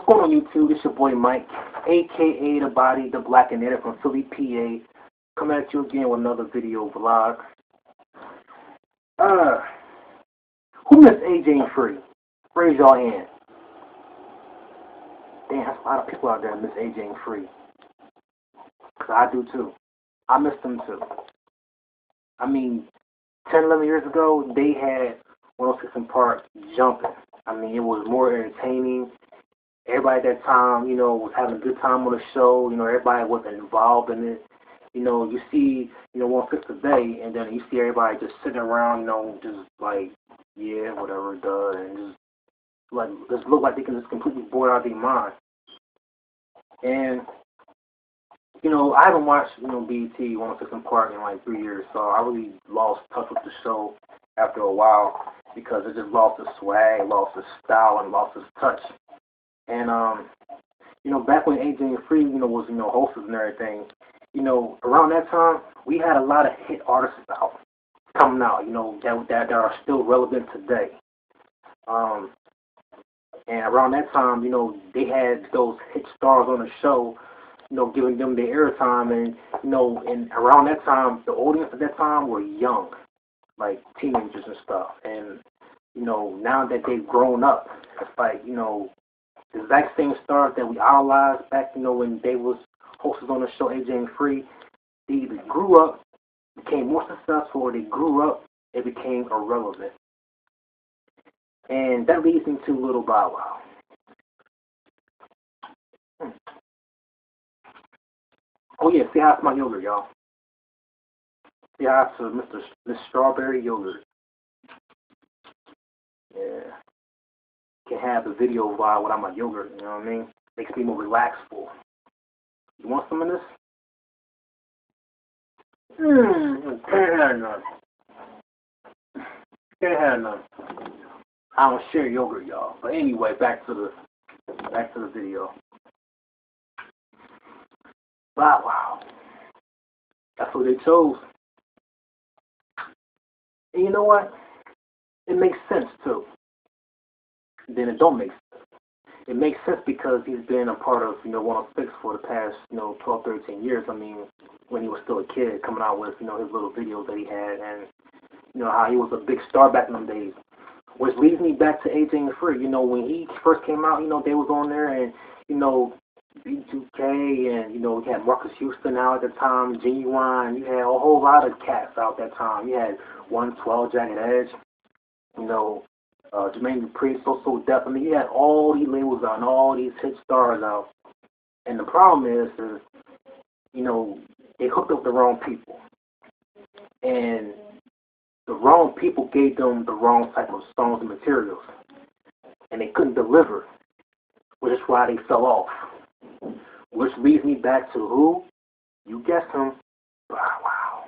What's going on YouTube? It's your boy Mike, aka The Body, the Black and Native from Philly, PA. Coming at you again with another video vlog. Who missed AJ and Free? Raise your hand. Damn, that's a lot of people out there that miss AJ and Free. Cause I do too. I miss them too. I mean, 10, 11 years ago, they had 106&park jumping. I mean, it was more entertaining. Everybody at that time, was having a good time on the show. Everybody was involved in it. You see, 106 today, and then you see everybody just sitting around, just like, yeah, whatever, duh, and just look like they can just completely bored out of their mind. And, I haven't watched, BET 106&park in like 3 years, so I really lost touch with the show after a while because it just lost its swag, lost its style, and lost its touch. And, back when AJ and Free, was, hostess and everything, around that time, we had a lot of hit artists coming out, that are still relevant today. And around that time, they had those hit stars on the show, giving them their airtime. And around that time, the audience at that time were young, like teenagers and stuff. And, now that they've grown up, it's like, the exact same stars that we idolized back, when they was hosted on the show, AJ and Free, they either grew up, became more successful, or they grew up and became irrelevant. And that leads me to Little Bow Wow. Oh yeah, say hi to my yogurt, y'all. Say hi to Miss Strawberry Yogurt. Yeah. Can have the video vibe without my yogurt, you know what I mean? Makes me more relaxful. You want some of this? Can't have none. Can't have none. I don't share yogurt, y'all. But anyway, back to the video. Wow. That's what they chose. And you know what? It makes sense too. Then it don't make sense. It makes sense because he's been a part of, 106 for the past, 12, 13 years. I mean, when he was still a kid, coming out with, his little videos that he had, and, how he was a big star back in them days. Which leads me back to AJ and Free. When he first came out, they was on there, and, B2K, and, we had Marcus Houston out at the time, Genuine. You had a whole lot of cats out that time. You had 112, Jagged Edge, Jermaine Dupri, So Def. I mean, you had all these labels out and all these hit stars out. And the problem is they hooked up the wrong people. And the wrong people gave them the wrong type of songs and materials. And they couldn't deliver, which is why they fell off. Which leads me back to who? You guessed him. Wow.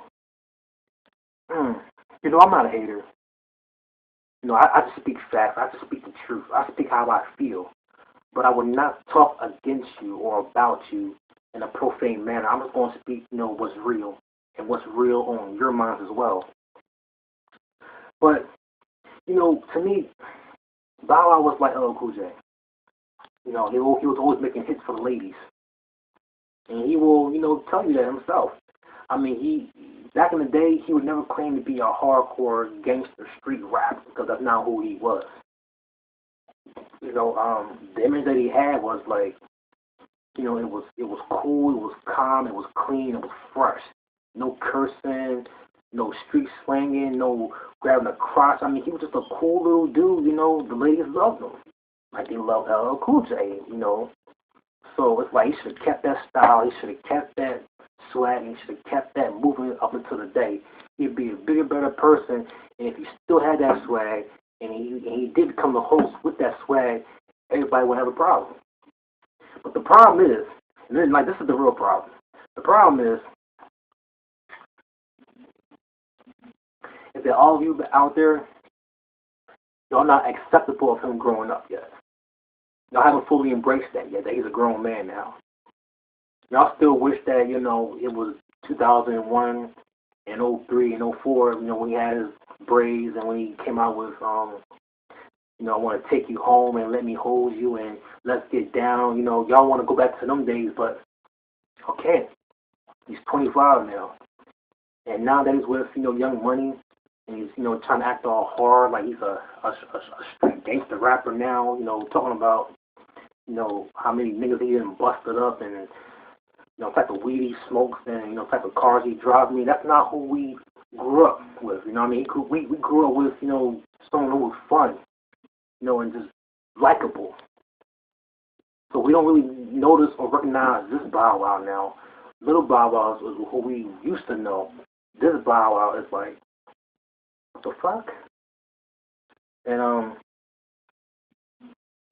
I'm not a hater. I just speak facts. I just speak the truth. I speak how I feel. But I will not talk against you or about you in a profane manner. I'm just going to speak, what's real and what's real on your minds as well. But, to me, Bow Wow was like LL Cool J. He was always making hits for the ladies. And he will, tell you that himself. I mean, back in the day, he would never claim to be a hardcore gangster street rap because that's not who he was. The image that he had was like, it was cool, it was calm, it was clean, it was fresh. No cursing, no street slanging, no grabbing a crotch. I mean, he was just a cool little dude. The ladies loved him, like they loved LL Cool J. So it's like he should have kept that style. He should have kept that swag. He should have kept that movement up until the day. He'd be a bigger, better person. And if he still had that swag, and he did become the host with that swag, everybody would have a problem. But the problem is, and then, this is the real problem. The problem is that all of you out there, y'all not acceptable of him growing up yet. Y'all haven't fully embraced that yet, that he's a grown man now. Y'all still wish that, it was 2001 and 03 and 04, when he had his braids and when he came out with I want to take you home and let me hold you and let's get down. Y'all want to go back to them days, but okay, he's 25 now. And now that he's with, Young Money, and he's, trying to act all hard like he's a street gangster rapper now, talking about, how many niggas he done busted up and, type of weed he smokes and, type of cars he drives. I mean, that's not who we grew up with, what I mean? We grew up with, someone who was fun, and just likable. So we don't really notice or recognize this Bow Wow now. Little Bow Wow is who we used to know. This Bow Wow is like, what the fuck? And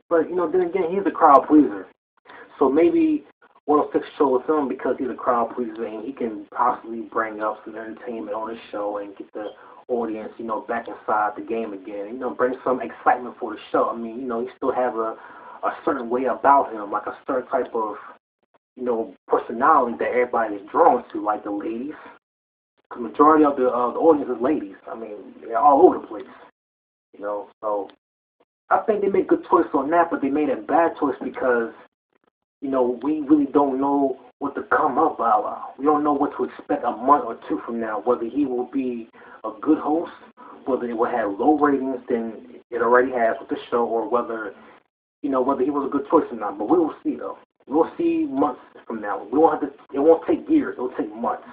but then again, he's a crowd pleaser. So maybe 106 chose him because he's a crowd pleaser and he can possibly bring up some entertainment on his show and get the audience, back inside the game again. Bring some excitement for the show. I mean, he still have a certain way about him, like a certain type of, personality that everybody is drawn to, like the ladies. The majority of the audience is ladies. I mean, they're all over the place. So I think they made good choice on that, but they made a bad choice because, we really don't know what to come up Bow Wow. We don't know what to expect a month or two from now, whether he will be a good host, whether it will have low ratings than it already has with the show, or whether, whether he was a good choice or not. But we will see, though. We'll see months from now. We won't have to. It won't take years. It'll take months.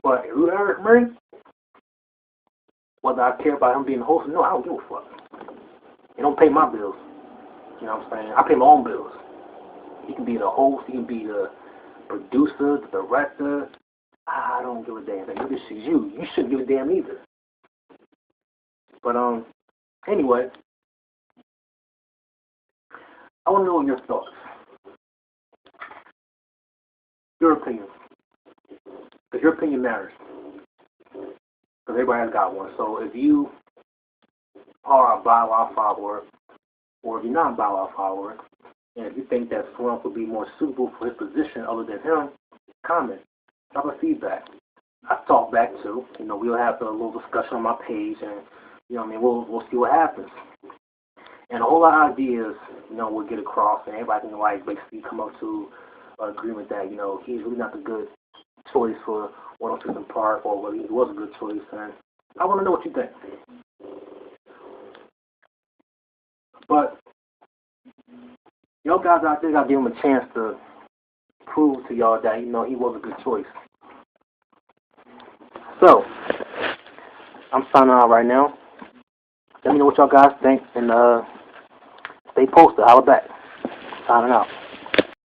But Eric Murray, whether I care about him being a host, no, I don't give a fuck. He don't pay my bills. You know what I'm saying? I pay my own bills. He can be the host. He can be the producer, the director. I don't give a damn. This is you. You shouldn't give a damn either. But anyway, I want to know your thoughts. Your opinion. Because your opinion matters. Because everybody has got one. So if you are a Bow Wow follower, or if you're not a Bow Wow follower, and if you think that someone else would be more suitable for his position other than him, comment. Drop a feedback. I talk back too. We'll have a little discussion on my page, and we'll see what happens. And a whole lot of ideas, we'll get across, and everybody can basically come up to an agreement that he's really not the good choice for 106&park, or whether he was a good choice. And I want to know what you think. But y'all guys out there gotta give him a chance to prove to y'all that he was a good choice. So I'm signing out right now. Let me know what y'all guys think, and stay posted. Holla back. Signing out.